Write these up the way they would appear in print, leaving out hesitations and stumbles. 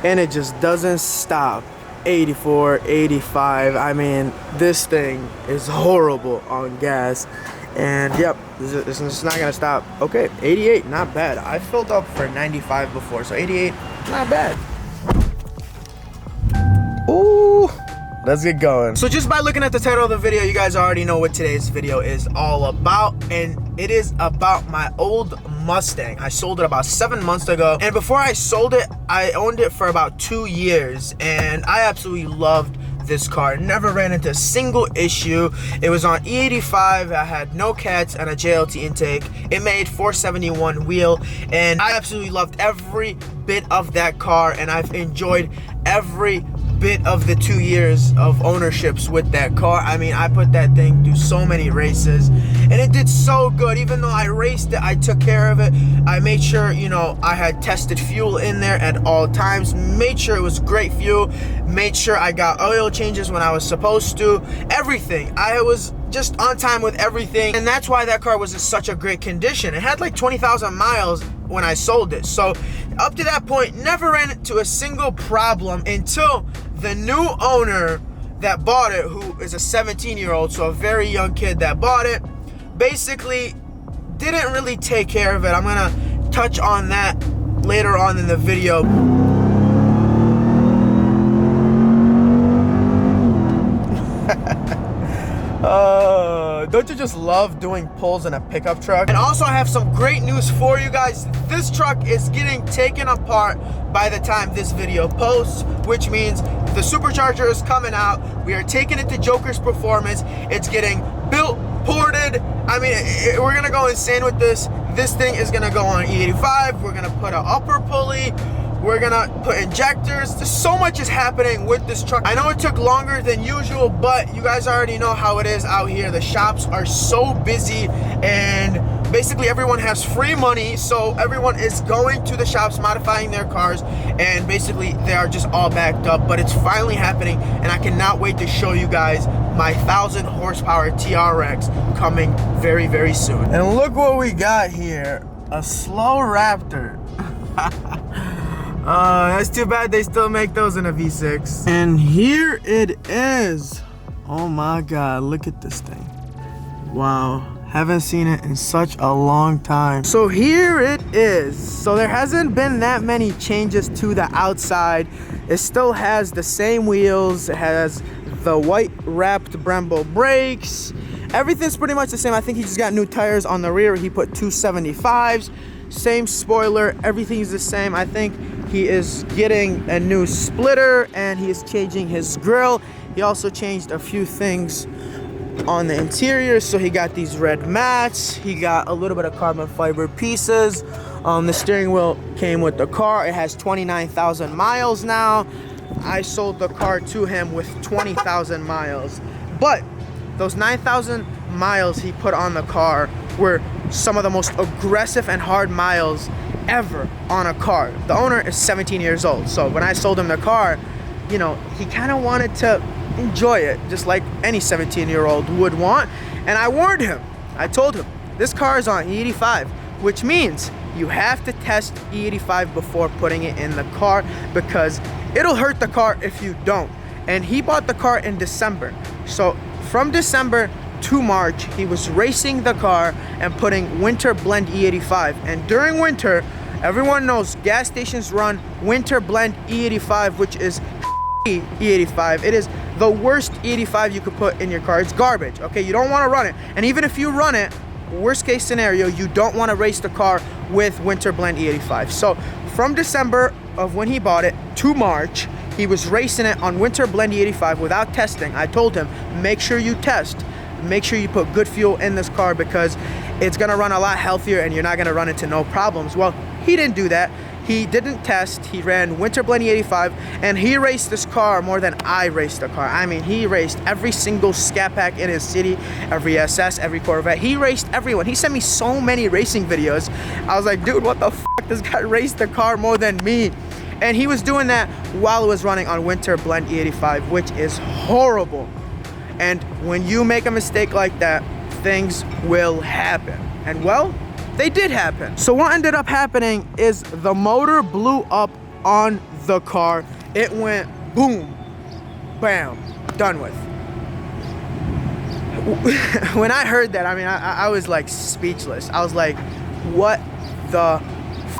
And it just doesn't stop. 84, 85. I mean, this thing is horrible on gas. And yep, this is not gonna stop. Okay, 88, not bad. I filled up for 95 before, so 88, not bad. Ooh, let's get going. So just by looking at the title of the video, you guys already know what today's video is all about, and it is about my old Mustang. I sold it about 7 months ago, and before I sold it, I owned it for about 2 years, and I absolutely loved this car. Never ran into a single issue. It was on E85. I had no cats and a JLT intake. It made 471 wheel, and I absolutely loved every bit of that car, and I've enjoyed every bit of the 2 years of ownerships with that car. I mean, I put that thing through so many races, and it did so good. Even though I raced it, I took care of it. I made sure, you know, I had tested fuel in there at all times, made sure it was great fuel, made sure I got oil changes when I was supposed to, everything. I was just on time with everything, and that's why that car was in such a great condition. It had like 20,000 miles when I sold it. So up to that point, never ran into a single problem until the new owner that bought it, who is a 17-year-old, so a very young kid that bought it, basically didn't really take care of it. I'm gonna touch on that later on in the video. Don't you just love doing pulls in a pickup truck? And also, I have some great news for you guys. This truck is getting taken apart by the time this video posts, which means the supercharger is coming out. We are taking it to Joker's Performance. It's getting built, ported. I mean, we're gonna go insane with this. This thing is gonna go on E85. We're gonna put an upper pulley. We're gonna put injectors. There's so much is happening with this truck. I know it took longer than usual, but you guys already know how it is out here. The shops are so busy, and basically everyone has free money, so everyone is going to the shops, modifying their cars, and basically they are just all backed up. But it's finally happening, and I cannot wait to show you guys my 1,000 horsepower TRX coming very, very soon. And look what we got here, a slow Raptor. That's too bad they still make those in a V6. And here it is. Oh my God, look at this thing. Wow, haven't seen it in such a long time. So here it is. So there hasn't been that many changes to the outside. It still has the same wheels. It has the white wrapped Brembo brakes. Everything's pretty much the same. I think he just got new tires on the rear. He put 275s. Same spoiler, everything's the same. I think he is getting a new splitter, and he is changing his grille. He also changed a few things on the interior. So he got these red mats. He got a little bit of carbon fiber pieces. The steering wheel came with the car. It has 29,000 miles now. I sold the car to him with 20,000 miles. But those 9,000 miles he put on the car were some of the most aggressive and hard miles ever on a car. The owner is 17 years old, so when I sold him the car, you know, he kind of wanted to enjoy it just like any 17-year-old would want. And I warned him. I told him, this car is on E85, which means you have to test E85 before putting it in the car, because it'll hurt the car if you don't. And he bought the car in December, so from December to March, he was racing the car and putting winter blend E85. And during winter, everyone knows gas stations run winter blend E85, which is E85. It is the worst E85 you could put in your car. It's garbage, okay? You don't want to run it. And even if you run it, worst case scenario, you don't want to race the car with winter blend E85. So from December of when he bought it to March, he was racing it on winter blend E85 without testing. I told him, make sure you test. make sure you put good fuel in this car because it's gonna run a lot healthier and you're not gonna run into no problems. Well, he didn't do that. He didn't test. He ran winter blend E85 and he raced this car more than I raced the car. I mean, he raced every single Scat Pack in his city, every SS, every Corvette. He raced everyone. He sent me so many racing videos. I was like, dude, what the f***? This guy raced the car more than me. And he was doing that while it was running on winter blend E85, which is horrible. And when you make a mistake like that, things will happen. And well, they did happen. So what ended up happening is the motor blew up on the car. It went boom, bam, done with. When I heard that, I mean, I was like speechless. I was like, what the f***?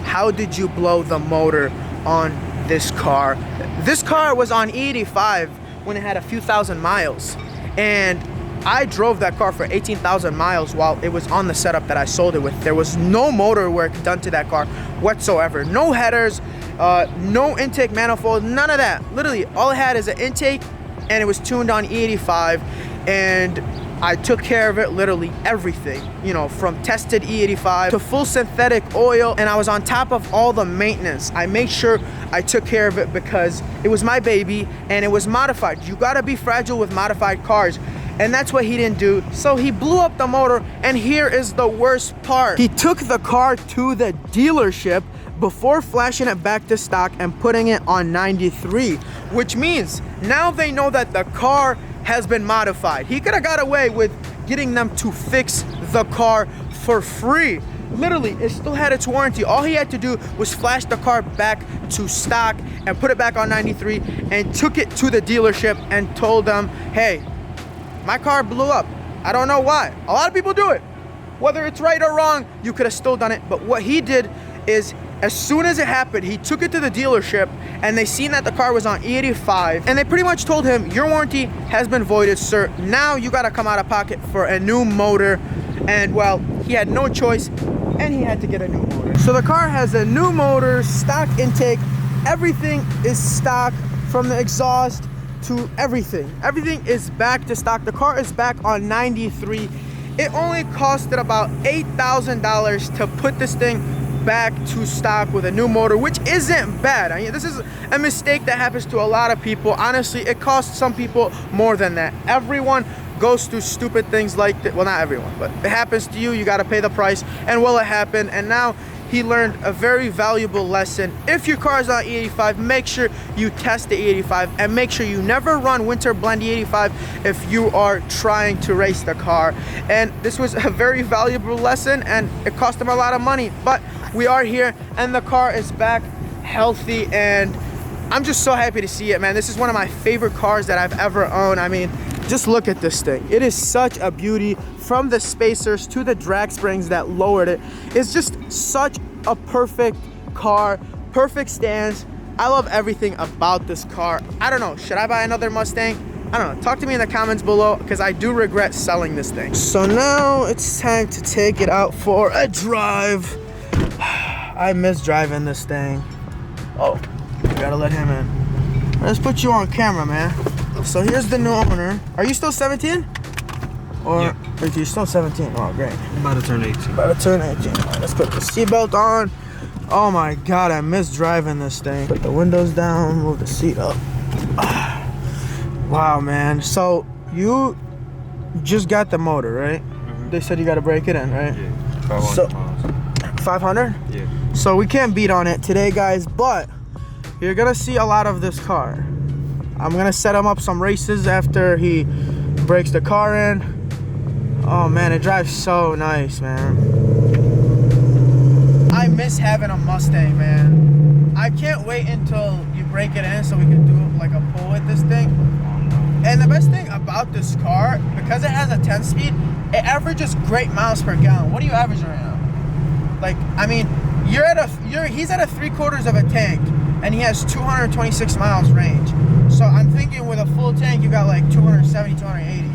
How did you blow the motor on this car? This car was on E85 when it had a few thousand miles. And I drove that car for 18,000 miles while it was on the setup that I sold it with. There was no motor work done to that car whatsoever. No headers, no intake manifold, none of that. Literally, all it had is an intake and it was tuned on E85 and I took care of it, literally everything, you know, from tested E85 to full synthetic oil, and I was on top of all the maintenance. I made sure I took care of it because it was my baby and it was modified. You gotta be fragile with modified cars, and that's what he didn't do. So he blew up the motor, and here is the worst part. He took the car to the dealership before flashing it back to stock and putting it on 93, which means now they know that the car has been modified. He could have got away with getting them to fix the car for free. Literally, it still had its warranty. All he had to do was flash the car back to stock and put it back on 93 and took it to the dealership and told them, hey, my car blew up. I don't know why. A lot of people do it. Whether it's right or wrong, you could have still done it. But what he did is, as soon as it happened, he took it to the dealership and they seen that the car was on E85 and they pretty much told him, your warranty has been voided, sir. Now you gotta come out of pocket for a new motor. And well, he had no choice and he had to get a new motor. So the car has a new motor, stock intake, everything is stock from the exhaust to everything. Everything is back to stock. The car is back on 93. It only costed about $8,000 to put this thing back to stock with a new motor, which isn't bad. I mean, this is a mistake that happens to a lot of people. Honestly, it costs some people more than that. Everyone goes through stupid things like that. Well, not everyone, but it happens to you. You got to pay the price. And well, it happened. And now he learned a very valuable lesson. If your car is on E85, make sure you test the E85 and make sure you never run winter blend E85 if you are trying to race the car. And this was a very valuable lesson and it cost him a lot of money, but we are here and the car is back healthy and I'm just so happy to see it, man. This is one of my favorite cars that I've ever owned. I mean, just look at this thing. It is such a beauty, from the spacers to the drag springs that lowered it. It's just such a perfect car, perfect stance. I love everything about this car. I don't know, should I buy another Mustang? I don't know, talk to me in the comments below because I do regret selling this thing. So now it's time to take it out for a drive. I miss driving this thing. Oh, I gotta let him in. Let's put you on camera, man. So here's the new owner. Are you still 17? Or yeah. Are you still 17? Oh, great. I'm about to turn 18. About to turn 18. All right, let's put the seatbelt on. Oh my God, I miss driving this thing. Put the windows down, move the seat up. Wow, man. So you just got the motor, right? Mm-hmm. They said you gotta break it in, right? Yeah, 500 so, miles. 500? Yeah. So we can't beat on it today, guys, but you're gonna see a lot of this car. I'm gonna set him up some races after he breaks the car in. Oh man, it drives so nice, man. I miss having a Mustang, man. I can't wait until you break it in so we can do like a pull with this thing. And the best thing about this car, because it has a 10-speed, it averages great miles per gallon. What do you average right now? Like, I mean, he's at a 3/4 of a tank, and he has 226 miles range. So I'm thinking with a full tank, you got like 270, 280.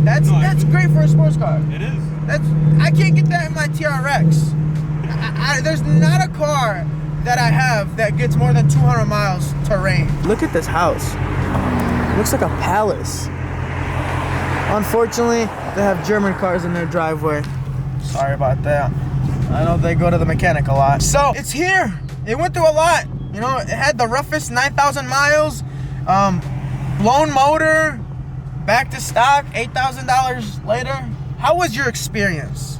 That's great for a sports car. It is. I can't get that in my TRX. There's not a car that I have that gets more than 200 miles to range. Look at this house. It looks like a palace. Unfortunately, they have German cars in their driveway. Sorry about that. I know they go to the mechanic a lot. So it's here. It went through a lot. You know, it had the roughest 9,000 miles, blown motor, back to stock, $8,000 later. How was your experience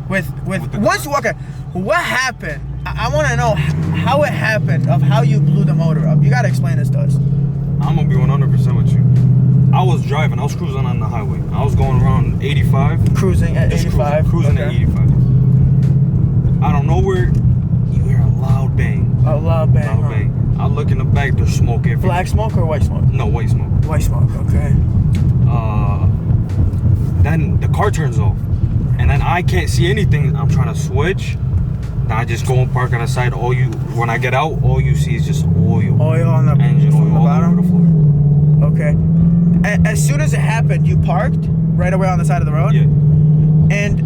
with once you okay? What happened? I want to know how it happened, of how you blew the motor up. You got to explain this to us. I'm gonna be 100% with you. I was driving. I was cruising on the highway. I was going around 85. Cruising at 85. Cruising at 85. Out of nowhere, you hear a loud bang. A loud bang. Loud bang. I look in the back. There's smoke everywhere. Black smoke or white smoke? No, white smoke. White smoke. Okay. Then the car turns off, and then I can't see anything. I'm trying to switch. Then I just go and park on the side. When I get out, all you see is just oil. Oil on the engine oil all bottom? over the floor. Okay. As soon as it happened, you parked right away on the side of the road? Yeah. And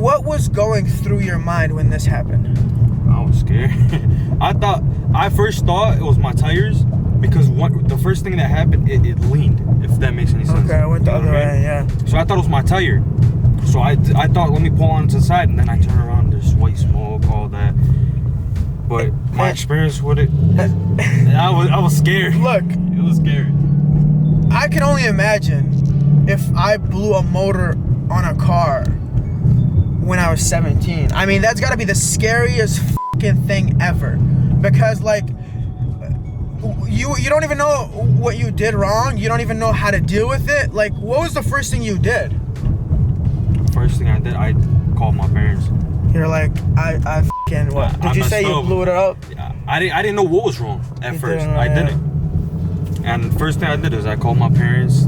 what was going through your mind when this happened? I was scared. I first thought it was my tires, because the first thing that happened, it leaned, if that makes any sense. Okay, I went the other way, yeah. So I thought it was my tire. So I thought, let me pull onto the side, and then I turn around, there's white smoke, all that. But my experience with it, I was scared. Look, it was scary. I can only imagine if I blew a motor on a car when I was 17. I mean, that's got to be the scariest fucking thing ever, because like you don't even know what you did wrong. You don't even know how to deal with it. Like, what was the first thing you did? First thing I did, I called my parents. You're like, I fucking what? Did you say you blew it up? I didn't know what was wrong at first. I yeah. didn't. And first thing I did is I called my parents.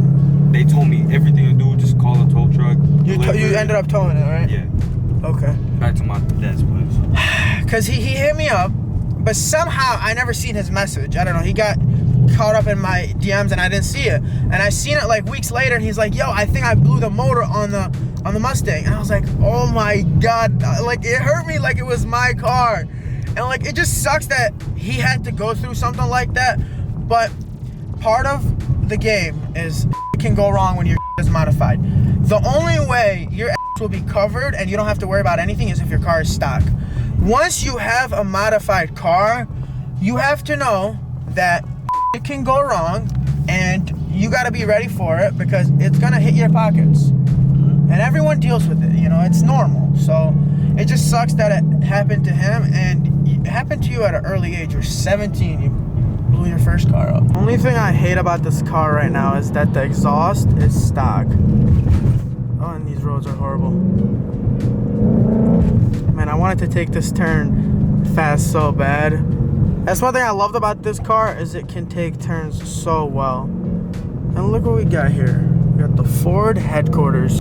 They told me everything to do, just call a tow truck. You ended up towing it, right? Yeah. Okay. Back to my dad's place. Cause he hit me up, but somehow I never seen his message. I don't know. He got caught up in my DMs and I didn't see it. And I seen it like weeks later, and he's like, "Yo, I think I blew the motor on the Mustang." And I was like, "Oh my god!" Like, it hurt me like it was my car, and like it just sucks that he had to go through something like that. But part of the game is it can go wrong when your is modified. The only way your will be covered and you don't have to worry about anything is if your car is stock. Once you have a modified car, you have to know that it can go wrong, and you got to be ready for it, because it's gonna hit your pockets, and everyone deals with it. You know, it's normal. So it just sucks that it happened to him, and it happened to you at an early age. You're 17. You blew your first car up. Only thing I hate about this car right now is that the exhaust is stock. Oh, and these roads are horrible. Man, I wanted to take this turn fast so bad. That's one thing I loved about this car, is it can take turns so well. And look what we got here. We got the Ford headquarters.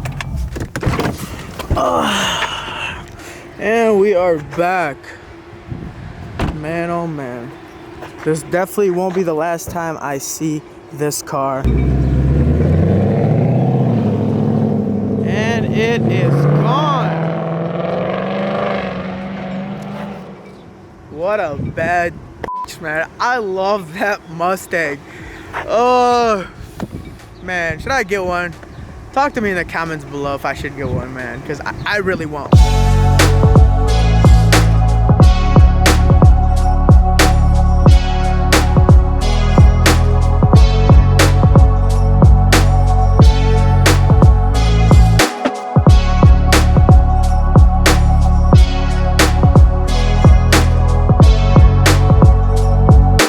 And we are back. Man, oh man. This definitely won't be the last time I see this car. And it is gone. What a bad man. I love that Mustang. Oh man, should I get one? Talk to me in the comments below if I should get one, man, because I really won't.